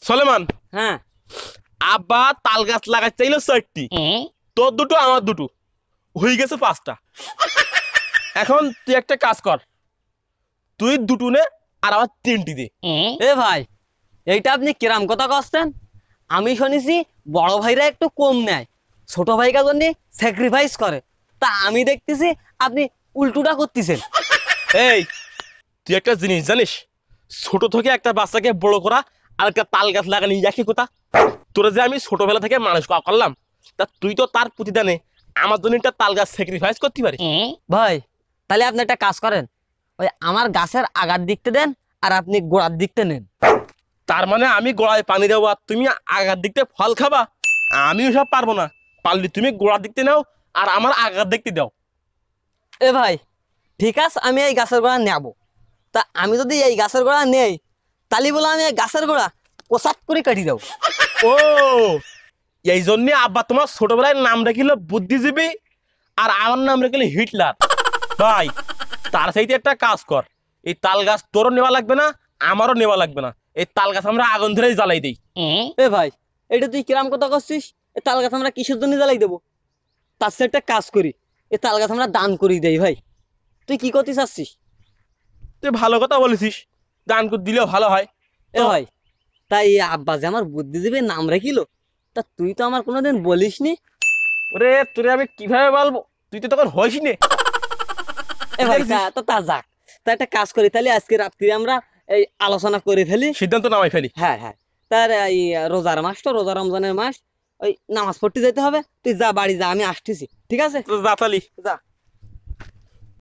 সলেমান, হ্যাঁ। আব্বা তাল গাছ লাগাতে চাইলো 4টি, তোর দুটো আমার দুটো, হয়ে গেছে 5টা। এখন তুই একটা কাজ কর, তুই দুটো নে আর আমার 3টি দে। এ ভাই, এইটা আপনি কিরাম কথা কচ্ছেন? আমি শুনেছি বড় ভাইরা একটু কম নেয়, ছোট ভাইকা জন্য স্যাক্রিফাইস করে। তা আমি দেখতেছি আপনি উল্টোটা করতেছেন। এই, তুই একটা জিনিস জানিস, ছোট থেকে একটা বাচ্চাকে বড় করা আর একটা তাল গাছ লাগানি একই কথা। তোরা যে আমি ছোটবেলা থেকে মানুষ করলাম, তা তুই তো তার প্রতিদানে আমার জন্য একটা তাল গাছ স্যাক্রিফাইস করতে পারিস। ভাই, তাহলে আপনি একটা কাজ করেন, ওই আমার গাছের আগার দিকতে দেন আর আপনি গোড়ার দিকতে নেন। তার মানে আমি গোড়ায় পানি দেবো আর তুমি আগার দিকতে ফল খাবা? আমি সব পারবো না, পারলে তুমি গোড়ার দিকতে নাও আর আমার আগার দিকতে দাও। এ ভাই, ঠিক আছে, আমি এই গাছের গোড়া নেব। তা আমি যদি এই গাছের গোড়া নেই, তাহলে বলে আমি এই গাছের গোড়া কোসাত করে কাটি দেবো। ও, এই জন্য আব্বা তোমার ছোটবেলায় নাম রেখিল বুদ্ধিজীবী আর আমার নাম রেখিল হিটলার। ভাই, তার সাথে একটা কাজ কর, এই তাল গাছ তোরও নেওয়া লাগবে না, আমারও নেওয়া লাগবে না, এই তাল গাছ আমরা আগুন ধরেই জ্বালাই দিই। এ ভাই, এটা তুই কিরাম কথা করছিস? এ তাল গাছ আমরা কিসের জন্য জ্বালাই দেবো? তার সাথে একটা কাজ করি, এ তাল গাছ আমরা দান করি দেই। ভাই, তুই কি করতে চাচ্ছিস? তুই ভালো কথা বলেছিস, দান করে দিলেও ভালো হয়। এ তো ভাই, তাই আব্বা যে আমার বুদ্ধিজীবীর নাম রেখিল, তা তুই তো আমার কোনোদিন বলিসনি। ওরে, তোরে আমি কিভাবে বলবো, তুই তো তখন হইস নে। এ ভাই, তা দেখছিস, তো তা যাক। তা একটা কাজ করি, তাহলে আজকে রাত্রি আমরা এই আলোচনা করে ফেলি। সিদ্ধান্ত নামাই ফেলি। হ্যাঁ হ্যাঁ। তার এই রোজার মাস তো, রোজা রমজানের মাস, ওই নামাজ পড়তে যেতে হবে। তুই যা, বাড়ি যা, আমি আসতেছি, ঠিক আছে? তো যা তালি। যা।